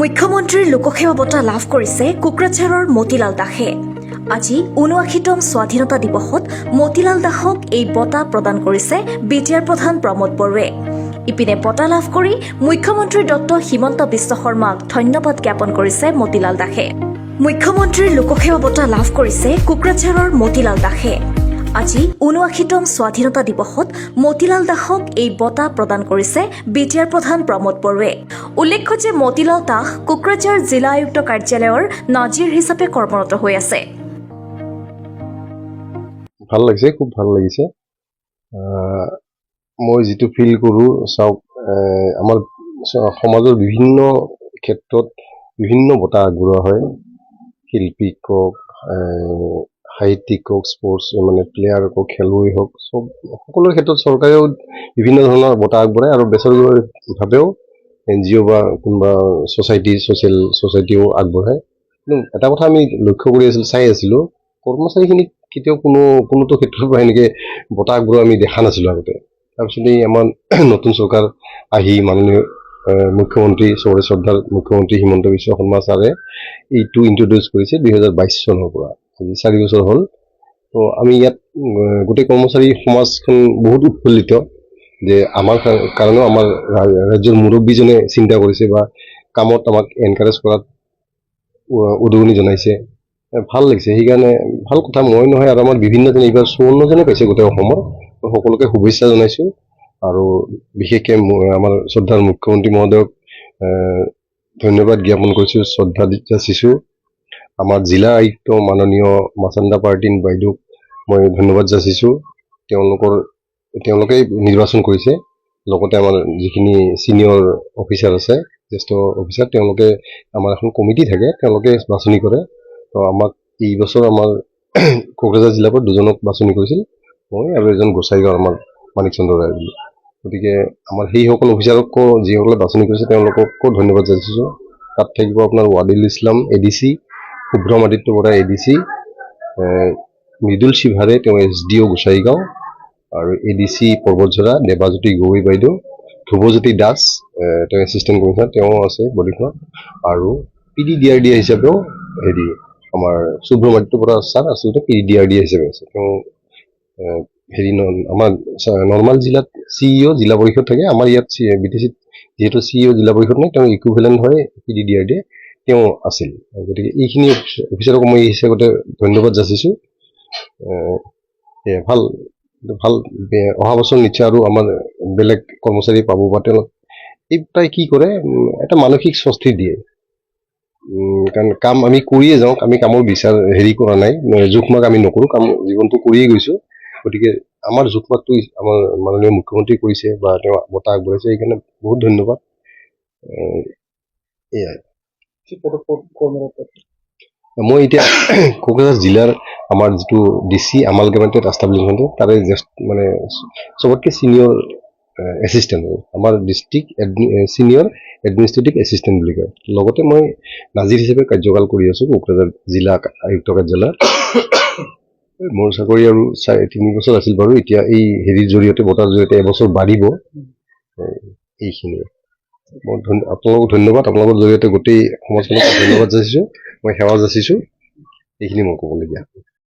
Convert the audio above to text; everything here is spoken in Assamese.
মুখ্যমন্ত্ৰীৰ লোকসেৱা বঁটা লাভ কৰিছে কোকৰাঝাৰৰ মতিলাল দাসে। আজি ৭৯তম স্বাধীনতা দিৱসত মতিলাল দাসক এই বঁটা প্ৰদান কৰিছে বিটিআৰ প্ৰধান প্ৰমোদ বড়োৱে। ইপিনে বঁটা লাভ কৰি মুখ্যমন্ত্ৰী ডক্টৰ হিমন্ত বিশ্ব শৰ্মাক ধন্যবাদ জ্ঞাপন কৰিছে মতিলাল দাসে। মুখ্যমন্ত্ৰীৰ লোকসেৱা বঁটা লাভ কৰিছে কোকৰাঝাৰৰ মতিলাল দাসে। আজি ৭৯তম স্বাধীনতা দিৱসত মতিলাল দাসক এই বঁটা প্ৰদান কৰিছে বিটিআৰ প্ৰধান প্ৰমোদ বড়োৱে। উল্লেখ্য যে মতিলাল দাস কোকৰাঝাৰ জিলা আয়ুক্ত কাৰ্যালয়ৰ নাজিৰ হিচাপে কৰ্মৰত হৈ আছে। ভাল লাগিছে, খুব ভাল লাগিছে। মই যেটো ফিল কৰোঁ, চাওক আমাৰ সমাজৰ বিভিন্ন ক্ষেত্ৰত বিভিন্ন বঁটা আগবঢ়োৱা হয়। শিল্পীক হওক, সাহিত্যিক হওক, স্পৰ্টছ মানে প্লেয়াৰ হওক, খেলুৱৈ হওক, সকলো ক্ষেত্ৰত চৰকাৰেও বিভিন্ন ধৰণৰ বঁটা আগবঢ়ায় আৰু বেচৰকাৰীভাৱেও NGO বা কোনোবা ছ'চিয়েল ছ'চাইটিও আগবঢ়ায়। কিন্তু এটা কথা আমি লক্ষ্য কৰি চাই আছিলোঁ, কৰ্মচাৰীখিনিক কেতিয়াও কোনোটো ক্ষেত্ৰৰ পৰা এনেকৈ বঁটা আগবঢ়োৱা আমি দেখা নাছিলোঁ আগতে। তাৰপিছত এই আমাৰ নতুন চৰকাৰ আহি মাননীয় মুখ্যমন্ত্ৰী শ্ৰদ্ধাৰ মুখ্যমন্ত্ৰী হিমন্ত বিশ্ব শৰ্মা ছাৰে এইটো ইণ্ট্ৰডিউচ কৰিছে 2022 চনৰ পৰা। আজি 4 বছৰ হ'ল। তো আমি ইয়াত গোটেই কৰ্মচাৰী সমাজখন বহুত উৎফুল্লিত যে আমাৰ কাৰণেও আমাৰ ৰাজ্যৰ মুৰব্বীজনে চিন্তা কৰিছে বা কামত আমাক এনকাৰেজ কৰাত উদগনি জনাইছে। ভাল লাগিছে, সেইকাৰণে ভাল কথা। মই নহয় আৰু আমাৰ বিভিন্নজনে এইবাৰ 54জনে পাইছে গোটেই অসমৰ। সকলোকে শুভেচ্ছা জনাইছোঁ আৰু বিশেষকৈ আমাৰ শ্ৰদ্ধাৰ মুখ্যমন্ত্ৰী মহোদয়ক ধন্যবাদ জ্ঞাপন কৰিছোঁ, শ্ৰদ্ধা যাচিছোঁ। আমাৰ জিলা আয়ুক্ত মাননীয় মাচান্দা পাৰ্টিন বাইদেউক মই ধন্যবাদ যাচিছোঁ। তেওঁলোকেই নিৰ্বাচন কৰিছে। লগতে আমাৰ যিখিনি ছিনিয়ৰ অফিচাৰ আছে, জ্যেষ্ঠ অফিচাৰ, তেওঁলোকে আমাৰ এখন কমিটি থাকে, তেওঁলোকে বাছনি কৰে। তো আমাক এই বছৰ আমাৰ কোকৰাঝাৰ জিলাৰ পৰা 2জনক বাছনি কৰিছিল, মই আৰু এজন গোসাইগাঁৱৰ আমাৰ মানিক চন্দ্ৰ ৰায় বুলি। গতিকে আমাৰ সেইসকল অফিচাৰকো যিসকলে বাছনি কৰিছে তেওঁলোককো ধন্যবাদ যাচিছোঁ। তাত থাকিব আপোনাৰ ৱাদিল ইছলাম ADC, শুভ্ৰম আদিত্য বৰা ADC, মৃদুল শিভাৰে তেওঁ SDO গোসাইগাঁও আৰু ADC পৰ্বতঝৰা দেৱাজ্যোতি গগৈ বাইদেউ, ধ্ৰুৱজ্যোতি দাস তেওঁ এছিষ্টেণ্ট কমিছনাৰ, তেওঁ আছে বডিখনত। আৰু PDDRD হিচাপেও আমাৰ শুভ্ৰম আদিত্য বৰা ছাৰ আচলতে PDDRD হিচাপে আছে। তেওঁ আমাৰ নৰ্মাল জিলাত CEO জিলা পৰিষদ থাকে, আমাৰ ইয়াত BTCত যিহেতু CEO জিলা পৰিষদ নাই, তেওঁ ইকুইভেলেণ্ট হয় PDDRD, তেওঁ আছিল। গতিকে এইখিনি অফিচাৰক মই হিচাপতে ধন্যবাদ যাচিছোঁ। ভাল ভাল অহা বছৰ নিশ্চয় আৰু আমাৰ বেলেগ কৰ্মচাৰী পাব বা তেওঁলোক এই প্ৰায় কি কৰে, এটা মানসিক স্বস্তি দিয়ে। কাৰণ কাম আমি কৰিয়ে যাওঁ, আমি কামৰ বিচাৰ কৰা নাই, জোখমাক আমি নকৰোঁ, কাম জীৱনটো কৰিয়ে গৈছোঁ। গতিকে আমাৰ জোখমাকটো আমাৰ মাননীয় মুখ্যমন্ত্ৰী কৰিছে বা তেওঁ বঁটা আগবঢ়াইছে, সেইকাৰণে বহুত ধন্যবাদ। এয়াই। মই এতিয়া কোকৰাঝাৰ জিলাৰ আমাৰ যিটো DC আমালগামেণ্টেড এষ্টাব্লিছমেণ্ট, তাৰে মানে চবতকৈ ছিনিয়ৰ এছিষ্টেণ্ট, আমাৰ ডিষ্ট্ৰিক্ট ছিনিয়ৰ এডমিনিষ্ট্ৰেটিভ এছিষ্টেণ্ট বুলি কয়। লগতে মই নাজিৰ হিচাপে কাৰ্যকাল কৰি আছোঁ কোকৰাঝাৰ জিলা আয়ুক্ত কাৰ্যালয়ত। মোৰ চাকৰি আৰু 3 বছৰ আছিল বাৰু, এতিয়া এই জৰিয়তে বঁটাৰ জৰিয়তে এবছৰ বাঢ়িব। এইখিনিয়ে মই আপোনালোকক ধন্যবাদ, আপোনালোকৰ জৰিয়তে গোটেই সমাজখনক ধন্যবাদ যাচিছোঁ, মই সেৱা যাচিছোঁ। এইখিনি মই ক'বলগীয়া।